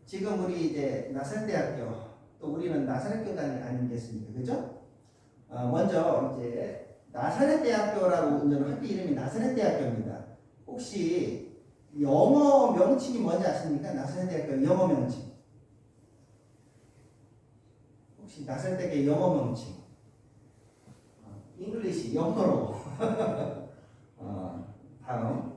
지금 우리 이제 나사렛대학교 또 우리는 나사렛 교단 아니겠습니까? 그죠? 먼저 이제 나사렛대학교라고 이제 학교 이름이 나사렛대학교입니다. 혹시 영어 명칭이 뭔지 아십니까? 나사렛대학교 영어 명칭. 혹시 나사렛대학교 영어 명칭? 잉글리시 영어로. 다음.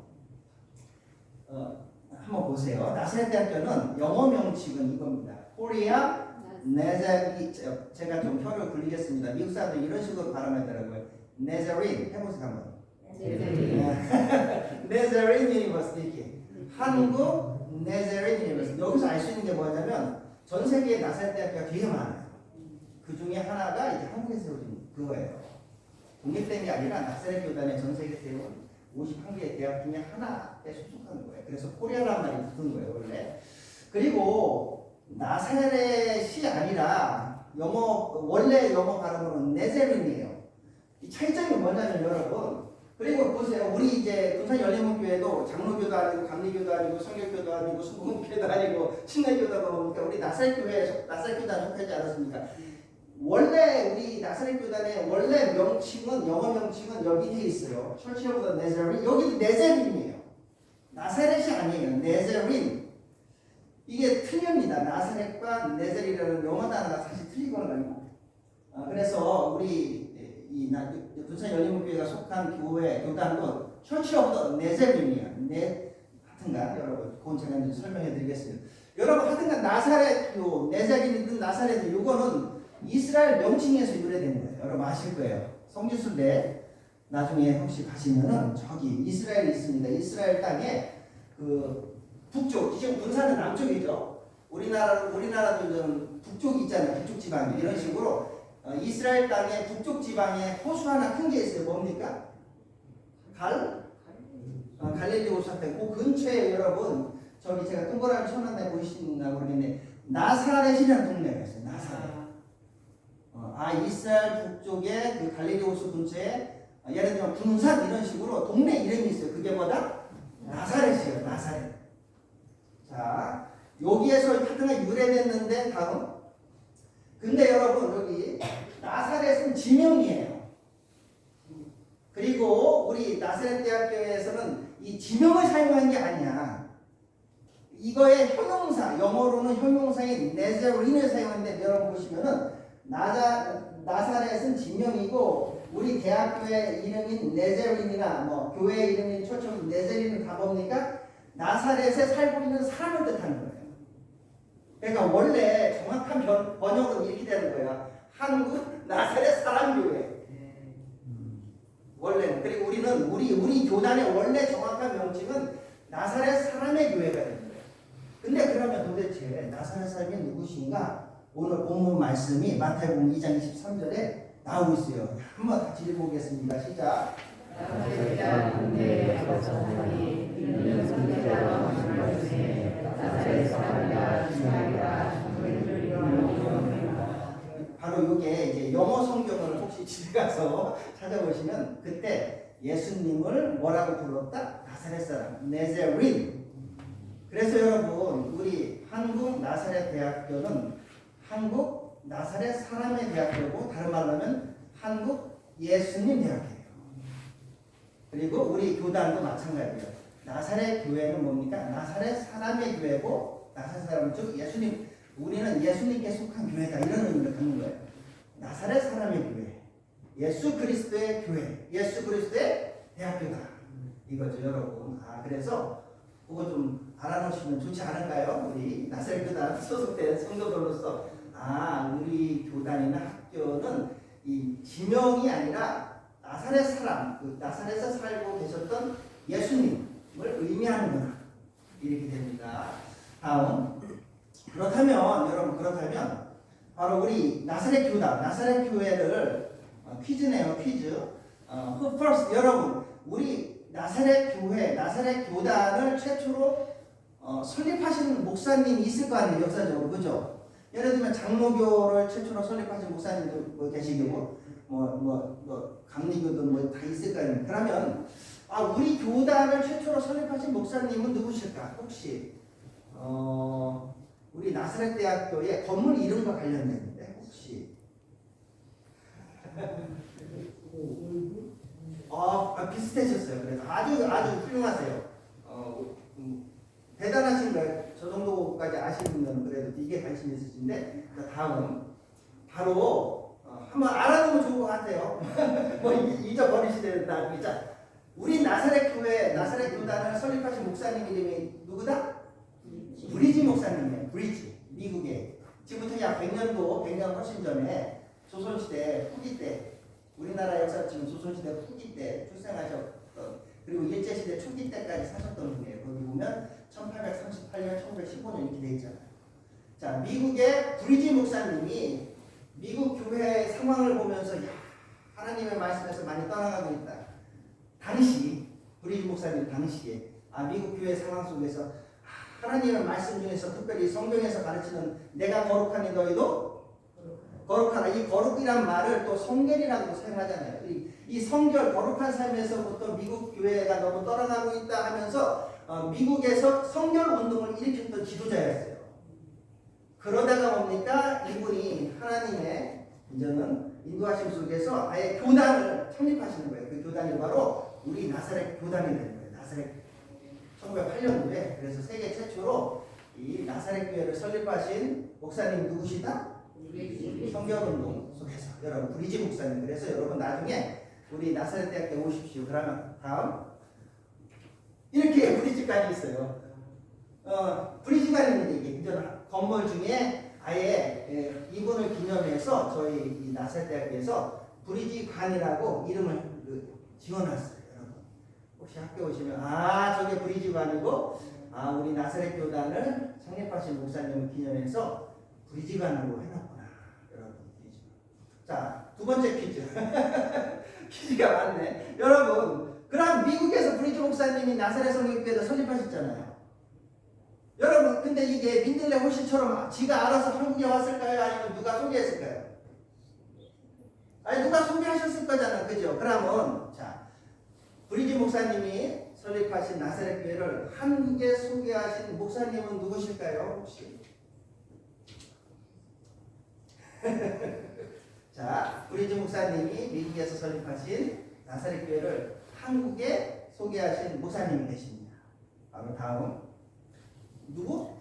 한번 보세요. 나사렛대학교는 영어 명칭은 이겁니다. 코리아 네자리, 제가 좀 혀를 굴리겠습니다. 미국 사람들 이런 식으로 발음하더라고요. 네자린 해보세요 한번. 네자린 유니버시티. 한국 네자린 유니버시티. 여기서 알 수 있는 게 뭐냐면 전 세계에 나사렛대학교가 되게 많아요. 그 중에 하나가 이제 한국에 세워진 그거예요. 독립된 게 아니라 나사렛 교단의 전 세계 세운 51개의 대학 중에 하나에 소속하는 거예요. 그래서 코리아라는 말이 붙은 거예요, 원래. 그리고 나사렛이 아니라 원래 영어 발음으로는 네자린이에요. 이 차이점이 뭐냐면 여러분, 그리고 보세요. 우리 이제 군산연례문교회도 장로교도 아니고 감리교도 아니고 성결교도 아니고 수봉교도 아니고 신내교도 보니까 우리 나사렛교회, 나사렛교단 속하지 않았습니까? 원래 우리 나사렛 교단의 원래 명칭은 영어 명칭은 여기 돼 있어요. Church of the Nazarene. 여기도 네자린이에요. 나사렛이 아니에요. 네자린. 이게 틀립니다. 나사렛과 네자린이라는 영어 단어가 사실 틀리거든요. 그래서 우리 이 군산연례문교회가 속한 교단도 Church of the Nazarene이에요. 하여튼간 여러분, 그건 제가 이제 설명해드리겠습니다. 여러분 하여튼간 나사렛교, 네자린이든 나사렛 이거는 이스라엘 명칭에서 유래된 거예요. 여러분 아실 거예요. 성지순례 나중에 혹시 가시면은 저기 이스라엘이 있습니다. 이스라엘 땅에 그 북쪽, 지금 군산은 남쪽이죠. 우리나라도 좀 북쪽이 있잖아요. 북쪽 지방이 이런 식으로 이스라엘 땅에 북쪽 지방에 호수 하나 큰 게 있어요. 뭡니까? 갈릴리 호수한테 그 근처에 여러분 저기 제가 동그라미 쳐놨네 보이시나 모르겠네. 나사렛이라는 동네가 있어요. 나사렛. 이스라엘 북쪽에 그 갈릴리 호수 근처에 예를 들면 군산 이런 식으로 동네 이름이 있어요. 그게 뭐다? 나사렛이에요. 나사렛. 자, 여기에서 하여튼 유래됐는데 다음. 근데 여러분 여기 나사렛은 지명이에요. 그리고 우리 나사렛 대학교에서는 이 지명을 사용한 게 아니야. 이거의 형용사, 영어로는 형용사인 네자린을 사용하는데 여러분 보시면은 나사렛은 지명이고 우리 대학교의 이름인 네자린이나 뭐 교회 이름인 초청 네자린을 가보니까 나사렛에 살고 있는 사람을 뜻하는 거예요. 그러니까 원래 정확한 번역은 이렇게 되는 거예요. 한국 나사렛 사람교회. 원래는. 그리고 우리는 우리 교단의 원래 정확한 명칭은 나사렛 사람의 교회가 되는 거예요. 근데 그러면 도대체 나사렛 사람이 누구신가? 오늘 본문 말씀이 마태복음 2장 23절에 나오고 있어요. 한번 같이 읽어보겠습니다. 시작. 바로 이게 이제 영어 성경을 혹시 집에 가서 찾아보시면 그때 예수님을 뭐라고 불렀다? 나사렛 사람, 네자린. 그래서 여러분 우리 한국 나사렛 대학교는 한국 나사렛 사람의 대학교고 다른 말로 하면 한국 예수님 대학교예요. 그리고 우리 교단도 마찬가지예요. 나사렛 교회는 뭡니까? 나사렛 사람의 교회고 나사렛 사람은 즉 예수님, 우리는 예수님께 속한 교회다 이런 의미를 갖는 거예요. 나사렛 사람의 교회, 예수 그리스도의 교회, 예수 그리스도의 대학교다 이거죠 여러분. 그래서 그거 좀 알아놓으시면 좋지 않을까요? 우리 나사렛 교단 소속된 성도들로서 우리 교단이나 학교는 이 지명이 아니라 나사렛 사람, 그 나사렛에 살고 계셨던 예수님을 의미하는구나 이렇게 됩니다. 다음. 여러분 그렇다면 바로 우리 나사렛 교단, 나사렛 교회를 퀴즈네요, 퀴즈. Who first? 여러분 우리 나사렛 교회, 나사렛 교단을 최초로 설립하신 목사님이 있을 거 아니에요, 역사적으로. 그죠? 예를 들면 장로교를 최초로 설립하신 목사님도 계시고 감리교도 다 있을 거 아니에요. 그러면 우리 교단을 최초로 설립하신 목사님은 누구실까? 혹시 우리 나사렛 대학교의 건물 이름과 관련됐는데 혹시 비슷해졌어요. 그래서 아주 훌륭하세요. 대단하신 거예요. 저 정도까지 아시는 그래도 되게 관심 있으신데 다음 바로 한번 알아두면 좋을 것 같아요. 뭐 잊어버리시는 자, 우리 나사렛 교회 나사렛 교단을 설립하신 목사님 이름이 누구다? 브리지 목사님이에요. 브리지. 미국에 지금부터 약 100년도 100년 훨씬 전에 조선시대 후기 때 우리나라 역사 지금 조선시대 후기 때 출생하셨던 그리고 일제시대 초기 때까지 사셨던 분이에요. 거기 보면 1838년, 1915년 이렇게 돼 있잖아요. 자, 미국의 브리지 목사님이 미국 교회의 상황을 보면서 하나님의 말씀에서 많이 떠나가고 있다. 당시 브리지 목사님 당시에 미국 교회 상황 속에서 하나님의 말씀 중에서 특별히 성경에서 가르치는 내가 거룩하니 너희도 거룩하라. 이 거룩이란 말을 또 성결이라고 사용하잖아요. 이 성결 거룩한 삶에서부터 미국 교회가 너무 떠나가고 있다 하면서 미국에서 성결 운동을 일으켰던 지도자였어요. 그러다가 뭡니까? 이분이 하나님의 이제는 인도하심 속에서 아예 교단을 창립하시는 거예요. 그 교단이 바로 우리 나사렛 교단이 되는 거예요. 나사렛 1908년도에 그래서 세계 최초로 이 나사렛 교회를 설립하신 목사님 누구시다? 성결운동 속에서 여러분 브리지 목사님. 그래서 여러분 나중에 우리 나사렛 대학에 오십시오. 그러면 다음 이렇게 브리지관이 있어요. 브리지관입니다. 이게 이전 건물 중에 아예 이분을 기념해서 저희 이 나사렛 대학에서 브리지관이라고 이름을 지어놨어요. 여러분 혹시 학교 오시면 저게 브리지관이고 우리 나사렛 교단을 창립하신 목사님을 기념해서 브리지관으로 해놨구나. 여러분 자, 두 번째 퀴즈. 퀴즈가 많네. 여러분 그럼 미국에서 브리지 목사님이 나사렛 성결교회를 설립하셨잖아요. 여러분 근데 이게 민들레 호시처럼 지가 알아서 한국에 왔을까요? 아니면 누가 소개했을까요? 아니 누가 소개하셨을 거잖아. 그죠? 그러면 자, 브리지 목사님이 설립하신 나사렛 교회를 한국에 소개하신 목사님은 누구실까요? 혹시? 자, 브리지 목사님이 미국에서 설립하신 나사렛 교회를 한국에 소개하신 목사님이 계십니다. 바로 다음 누구?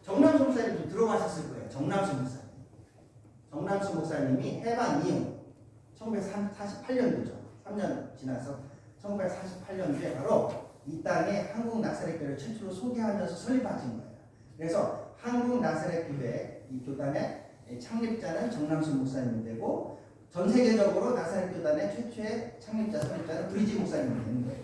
정남수 목사님 좀 들어가셨을 거예요. 정남수 목사님. 정남수 목사님이 해방 이후 1948년도죠. 3년 지나서 1948년도에 바로 이 땅에 한국 나사렛 교회를 최초로 소개하면서 설립하신 거예요. 그래서 한국 나사렛 교회 이 교단의 창립자는 정남수 목사님이 되고 전 세계적으로 나사렛 교단의 최초의 창립자, 설립자는 브리지 목사님이 되는 거예요.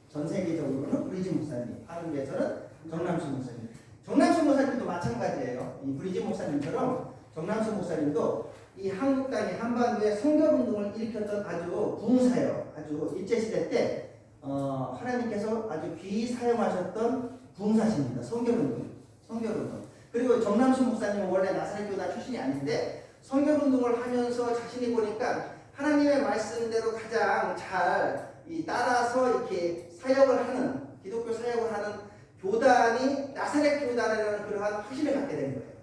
전 세계적으로는 브리지 목사님, 한국에서는 정남수 목사님. 정남수 목사님도 마찬가지예요. 이 브리지 목사님처럼 정남수 목사님도 이 한국 땅의 한반도에 성결운동을 일으켰던 아주 부흥사예요. 아주 일제시대 때 하나님께서 아주 귀히 사용하셨던 부흥사십니다. 성결운동. 그리고 정남수 목사님은 원래 나사렛 교단 출신이 아닌데 성결운동을 하면서 자신이 보니까 하나님의 말씀대로 가장 잘 따라서 이렇게 사역을 하는 기독교 사역을 하는 교단이 나사렛 교단이라는 그러한 확신을 갖게 된 거예요.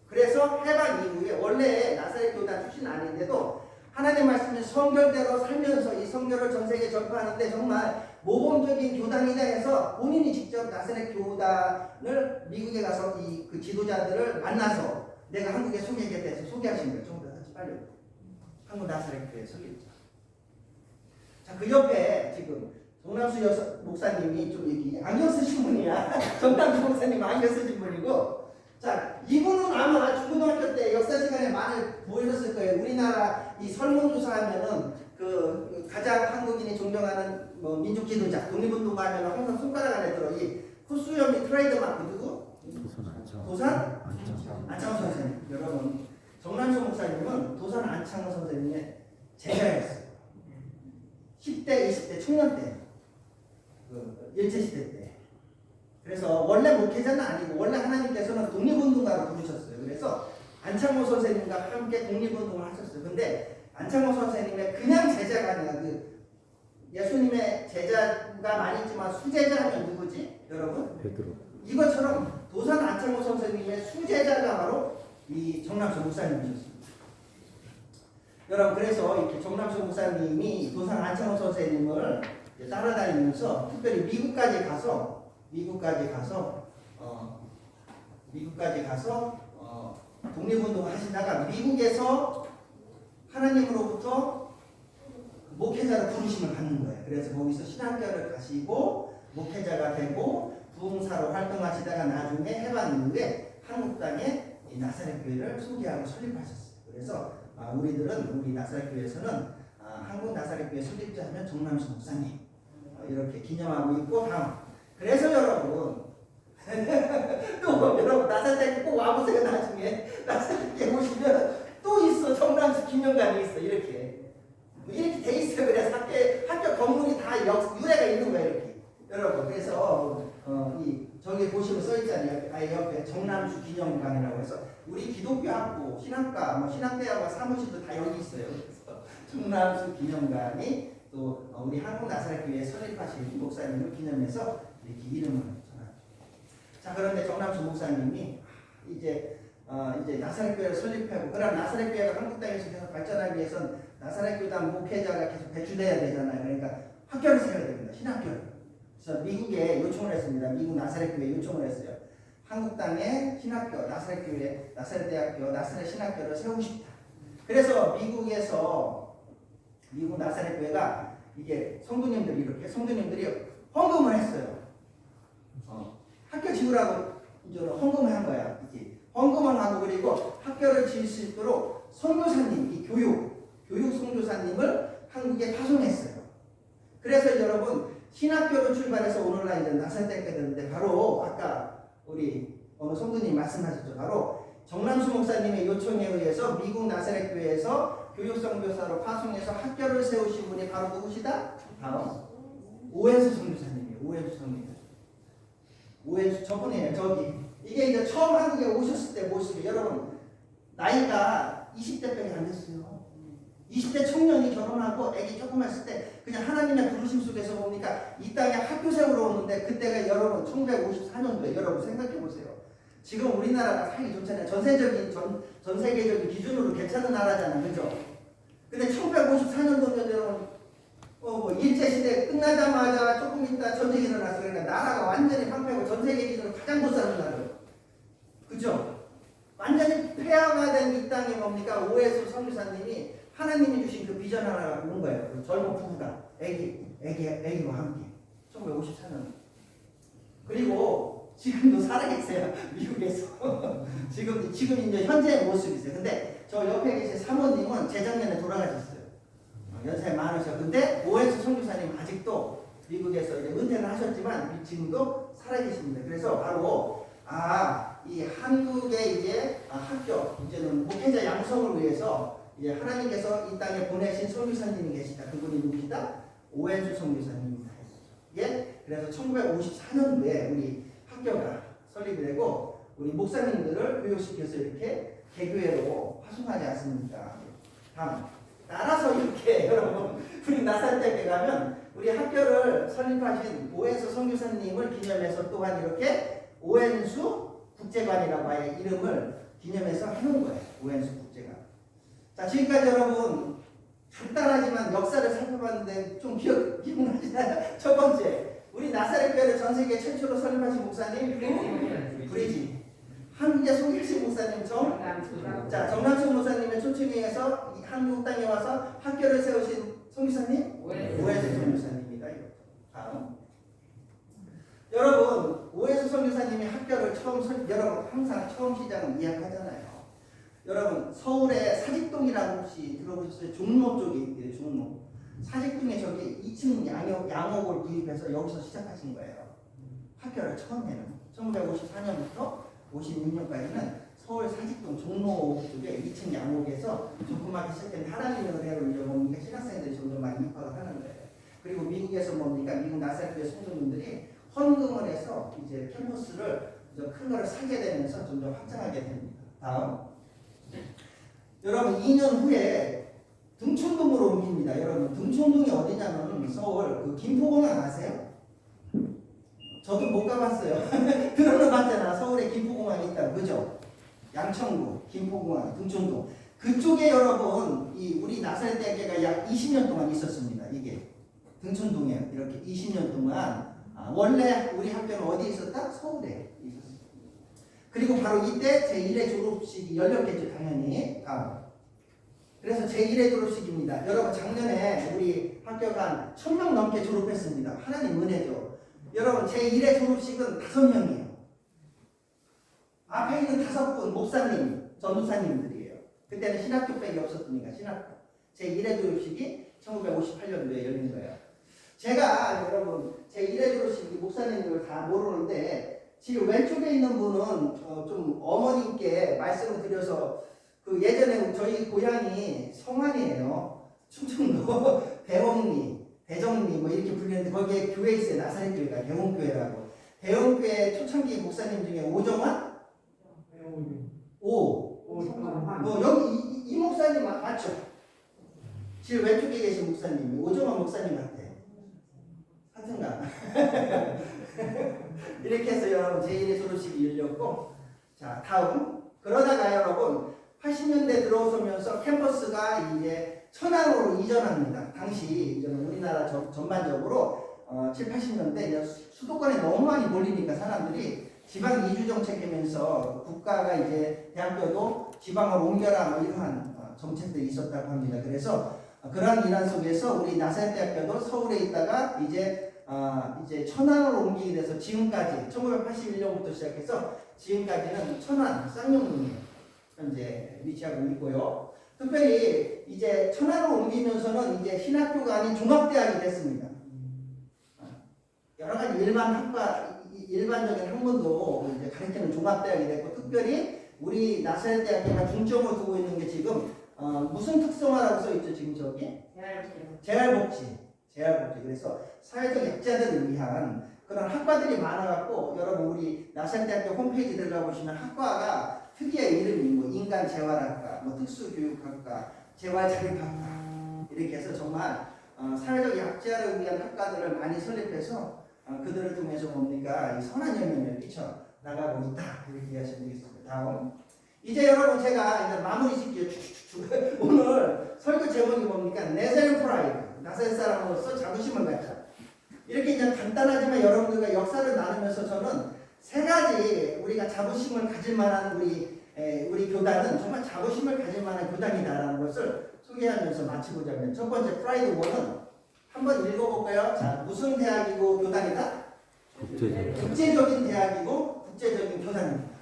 그래서 해방 이후에 원래 나사렛 교단 출신 아닌데도 하나님 말씀을 성결대로 살면서 이 성결을 전 세계에 전파하는데 정말 모범적인 교단이다 해서 본인이 직접 나사렛 교단을 미국에 가서 그 지도자들을 만나서 내가 한국에 소개하겠다 해서 소개하신 거예요. 1948년 한국 나사렛 교회 설립자. 자, 그 옆에 지금 정남수 목사님이 좀 여기 안경 쓰신 분이야. 정남수 목사님 안경 쓰신 분이고, 자, 이분은 아마 중고등학교 때 역사 시간에 많이 보셨을 거예요. 우리나라 이 설문조사하면은 그 가장 한국인이 존경하는 뭐 민족 지도자, 독립운동가하면 항상 손가락 안에 들어 이 코수염이 트레이드마크 누구? 도산 안창호 선생님. 여러분, 정남수 목사님은 도산 안창호 선생님의 제자였어요. 10대, 20대 청년 때, 일제시대 때. 그래서 원래 목회자는 아니고 원래 하나님께서는 독립운동가로 부르셨어요. 그래서 안창호 선생님과 함께 독립운동을 하셨어요. 근데 안창호 선생님의 그냥 제자가 아니라 예수님의 제자가 많이 있지만 수제자 하면 누구지? 여러분? 베드로. 이것처럼 도산 안창호 선생님의 수제자가 바로 이 정남수 목사님이셨습니다. 여러분 그래서 이렇게 정남수 목사님이 도산 안창호 선생님을 따라다니면서 특별히 미국까지 가서 독립운동 하시다가 미국에서 하나님으로부터 목회자로 부르심을 받는 거예요. 그래서 거기서 신학교를 가시고 목회자가 되고 부흥사로 활동하시다가 나중에 해방 이후에 한국 땅에 이 나사렛 교회를 소개하고 설립하셨어요. 그래서 우리 나사렛 교회에서는 한국 나사렛 교회 설립자 하면 정남수 목사님 이렇게 기념하고 있고 그래서 여러분 또 여러분 나사렛 꼭 와보세요. 나중에 나사렛 교회 오시면 또 있어. 정남수 기념관이 있어. 이렇게 돼 있어요. 그래서 학교 건물이 다 유래가 있는 거예요. 이렇게 여러분 그래서 저기 보시면 써 있잖아요. 옆에 정남수 기념관이라고 해서 우리 기독교 학부, 신학과, 신학대학과 사무실도 다 여기 있어요. 그래서 정남수 기념관이 또 우리 한국 나사렛 교회 설립하신 목사님을 기념해서 이렇게 이름을 전하죠. 자, 그런데 정남수 목사님이 이제 나사렛 교회를 설립하고 그럼 나사렛 교회가 한국 땅에서 계속 발전하기 위해서는 나사렛 교단 목회자가 계속 배출돼야 되잖아요. 그러니까 학교를 세워야 됩니다. 신학교를. 그래서 미국에 요청을 했습니다. 미국 나사렛 교회에 요청을 했어요. 한국 땅에 신학교, 나사렛 교회, 나사렛 대학교, 나사렛 신학교를 세우고 싶다. 그래서 미국 나사렛 교회가 이게 성도님들이 헌금을 했어요. 학교 지으라고 이제 헌금을 한 거야. 이게 헌금을 하고 그리고 학교를 지을 수 있도록 선교사님, 이 교육 선교사님을 한국에 파송했어요. 그래서 여러분 신학교로 출발해서 오늘날 이제 나사렛 대학교가 되는데 바로 아까 우리 어느 성도님 말씀하셨죠. 바로 정남수 목사님의 요청에 의해서 미국 나사렛 교회에서 교육 선교사로 파송해서 학교를 세우신 분이 바로 누구시다? 바로 오웬수 선교사님이에요. 오웬수 저분이에요. 저기 이게 이제 처음 한국에 오셨을 때 모습이 여러분 나이가 20대밖에 안 됐어요. 20대 청년이 결혼하고 아기 조금 했을 때 그냥 하나님의 부르심 속에서 보니까 이 땅에 학교 세우러 오는데 그때가 여러분 1954년도에 여러분 생각해 보세요. 지금 우리나라가 살기 좋잖아요. 전 세계적인 기준으로 괜찮은 나라잖아요. 그죠? 근데 1954년도면 여러분 일제시대 끝나자마자 조금 있다 전쟁이 일어나서 그러니까 나라가 완전히 황폐하고 전 세계 기준으로 가장 못 사는 나라예요. 그죠? 완전히 폐허화된 이 땅이 뭡니까? 오해수 선교사님이 하나님이 주신 그 비전 하나가 온 거예요. 그 젊은 부부가 애기와 함께 1954년. 그리고 지금도 살아계세요. 미국에서. 지금 이제 현재의 모습이세요. 근데 저 옆에 계신 사모님은 재작년에 돌아가셨어요. 연세 많으셔. 근데 오해수 선교사님 아직도 미국에서 이제 은퇴를 하셨지만 지금도 살아계십니다. 그래서 바로 이 한국의 이제 학교 이제는 목회자 양성을 위해서 이제 하나님께서 이 땅에 보내신 선교사님이 계시다. 그분이 누구시다? 오웬수 선교사님입니다. 예? 그래서 1954년도에 우리 학교가 설립이 되고 우리 목사님들을 교육시켜서 이렇게 개교회로 파송하지 않습니까? 다음 따라서 이렇게 여러분 우리 나사렛 대학에 가면 우리 학교를 설립하신 오웬수 선교사님을 기념해서 또한 이렇게 오웬수 국제관이라고 아예 이름을 기념해서 해놓은 거예요. 오웬수 국제관. 자, 지금까지 여러분 간단하지만 역사를 살펴봤는데 좀 기억나시나요? 첫 번째, 우리 나사렛 교회를 전 세계 최초로 설립하신 목사님 브리지. 한국의 송일식 목사님 정남수 목사님의 초청에 의해서 한국 땅에 와서 학교를 세우신 송기사님 오해수 선교사님입니다. 다음. 여러분 오해수 선교사님이 학교를 여러분 항상 처음 시작은 이야기하잖아요. 여러분 서울의 사직동이라고 혹시 들어보셨어요? 종로 쪽에 있대요. 종로. 사직동에 저기 2층 양옥을 구입해서 여기서 시작하신 거예요. 학교를 처음에는 1954년부터 56년까지는 서울 사직동 종로 쪽에 2층 양옥에서 조그맣게 시작된 하나님의 은혜로 이제 뭡니까 신학생들이 점점 많이 입학을 하는 거예요. 그리고 미국에서 뭡니까 미국 나사렛 교회 성도님들이 헌금을 해서 이제 캠퍼스를 큰 거를 사게 되면서 점점 확장하게 됩니다. 다음. 여러분 2년 후에 등촌동으로 옮깁니다. 여러분 등촌동이 어디냐면 서울 그 김포공항 아세요? 저도 못 가봤어요. 들어는 봤잖아. 서울에 김포공항이 있다고. 그죠? 양천구, 김포공항, 등촌동. 그쪽에 여러분, 우리 나사렛 대학교가 약 20년 동안 있었습니다. 이게. 등촌동에 이렇게 20년 동안. 원래 우리 학교는 어디에 있었다? 서울에 있었어요. 그리고 바로 이때 제1회 졸업식이 열렸겠죠. 당연히. 그래서 제1회 졸업식입니다. 여러분 작년에 우리 학교가 1000명 넘게 졸업했습니다. 하나님 은혜죠. 여러분 제1회 졸업식은 5명이에요. 앞에 있는 5분 목사님, 전도사님들이에요. 그때는 신학교밖에 없었으니까 신학교. 제1회 졸업식이 1958년도에 열린 거예요. 제가 여러분 제1회 졸업식 목사님들 다 모르는데 지금 왼쪽에 있는 분은 좀 어머님께 말씀을 드려서 그 예전에 저희 고향이 성안이에요. 충청도 대정리 뭐 이렇게 불리는데 거기에 교회 있어요. 나사렛 교회가 대원교회라고. 대원교회 초창기 목사님 중에 오정환? 여기 이 목사님 맞죠? 지금 왼쪽에 계신 목사님이 오정환 목사님 같아요. 하여튼가 이렇게 해서 여러분 제1회 졸업식이 열렸고, 자 다음 그러다가 여러분 80년대 들어서면서 캠퍼스가 이제 천안으로 이전합니다. 당시 우리나라 전반적으로 7, 80년대 이제 수도권에 너무 많이 몰리니까 사람들이 지방 이주 정책이면서 국가가 이제 대학교도 지방으로 옮겨라 뭐 이러한 정책들이 있었다고 합니다. 그래서 그러한 일환 속에서 우리 나사렛 대학교도 서울에 있다가 이제 천안으로 옮기게 돼서 지금까지 1981년부터 시작해서 지금까지는 천안 쌍용동에 현재 위치하고 있고요. 특별히 이제 천안으로 옮기면서는 이제 신학교가 아닌 종합대학이 됐습니다. 여러 가지 일반적인 학문도 이제 가르치는 종합대학이 됐고, 특별히 우리 나사렛 대학교가 중점을 두고 있는 게 지금 무슨 특성화라고 써 있죠? 지금 저기 재활복지. 그래서 사회적 약자들을 위한 그런 학과들이 많아갖고, 여러분 우리 나사렛 대학교 홈페이지 들어가 보시면 학과가 특이의 이름이 뭐 인간 재활학과, 뭐 특수교육학과, 재활자립학과 이렇게 해서 정말 사회적 약자를 위한 학과들을 많이 설립해서 그들을 통해서 뭡니까? 이 선한 영향을 끼쳐 나가고 있다. 이렇게 이해하시면 되겠습니다. 다음. 이제 여러분 제가 이제 마무리 짓게요. 오늘 설교 제목이 뭡니까? 네자렛 프라이드. 나사렛 사람으로서 자부심을 갖자. 이렇게 이제 간단하지만 여러분들과 역사를 나누면서 저는 3가지 우리가 자부심을 가질 만한 우리 교단은 정말 자부심을 가질 만한 교단이다라는 것을 소개하면서 마치고자 합니다. 첫 번째 프라이드 1은 한번 읽어볼까요? 자, 무슨 대학이고 교단이다? 국제적인 대학이고 국제적인 교단입니다.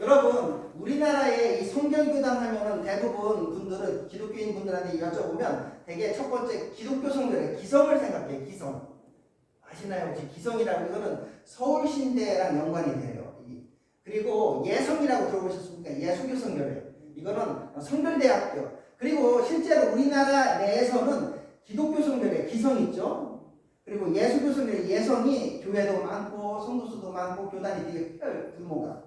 여러분 우리나라의 이 성결교단 하면은 대부분 분들은 기독교인 분들한테 여쭤보면 되게 첫 번째 기독교 성결의 기성을 생각해요. 기성. 아시나요? 혹시 기성이라고 이거는 서울신대랑 연관이 돼요. 그리고 예성이라고 들어보셨습니까? 예수교 성결회. 이거는 성결대학교. 그리고 실제로 우리나라 내에서는 기독교 성결회 기성 있죠. 그리고 예수교 성결회 예성이 교회도 많고 성도수도 많고 교단이 되게 커요. 규모가.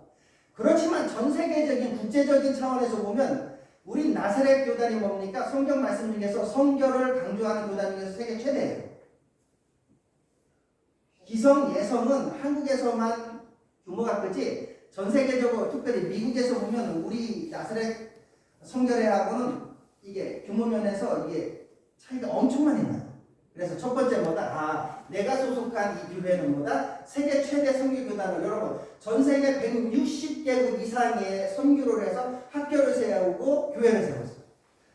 그렇지만 전 세계적인 국제적인 차원에서 보면 우리 나사렛 교단이 뭡니까? 성경 말씀 중에서 성결을 강조하는 교단 중에서 세계 최대예요. 기성, 예성은 한국에서만 규모가 크지 전 세계적으로 특별히 미국에서 보면 우리 나사렛 성결회하고는 이게 규모 면에서 이게 차이가 엄청 많이 나요. 그래서 첫 번째 뭐다? 내가 소속한 이 교회는 뭐다? 세계 최대 선교교단을 여러분 전 세계 160개국 이상의 선교를 해서 학교를 세우고 교회를 세웠어요.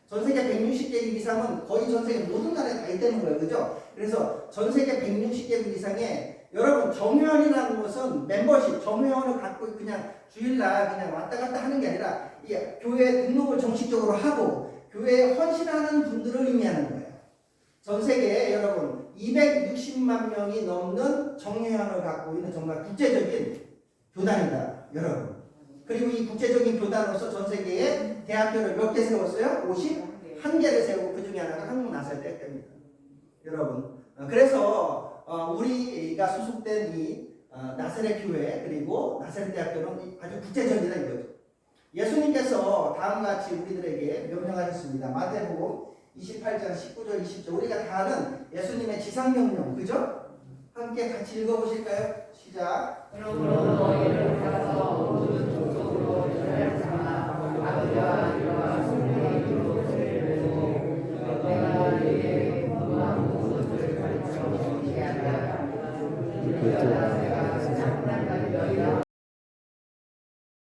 전 세계 160개국 이상은 거의 전 세계 모든 나라에 다 있다는 거예요. 그죠? 그래서 전 세계 160개국 이상에 여러분 정회원이라는 것은 멤버십, 정회원을 갖고 그냥 주일날 그냥 왔다 갔다 하는 게 아니라 이 교회 등록을 정식적으로 하고 교회에 헌신하는 분들을 의미하는 거예요. 전 세계에 여러분 260만 명이 넘는 정회원을 갖고 있는 정말 국제적인 교단이다. 여러분. 그리고 이 국제적인 교단으로서 전 세계에 대학교를 몇 개 세웠어요? 51개를 세우고 그 중에 하나가 한국 나사렛 대학교입니다. 여러분. 그래서 우리가 소속된 이 나사렛 교회 그리고 나사렛 대학교는 아주 국제적이다 이거죠. 예수님께서 다음과 같이 우리들에게 명령하셨습니다. 마태복음 28장 19절 20절 우리가 다 아는 예수님의 지상명령 그죠? 함께 같이 읽어보실까요? 시작. 그러므로 너희를 가서 모든 족속으로 이스라엘 삼아 아버지와 아들과 성령의 이름으로 세례를 내가 너희에게 분부한 모든 것을 가르쳐 지키게 하라.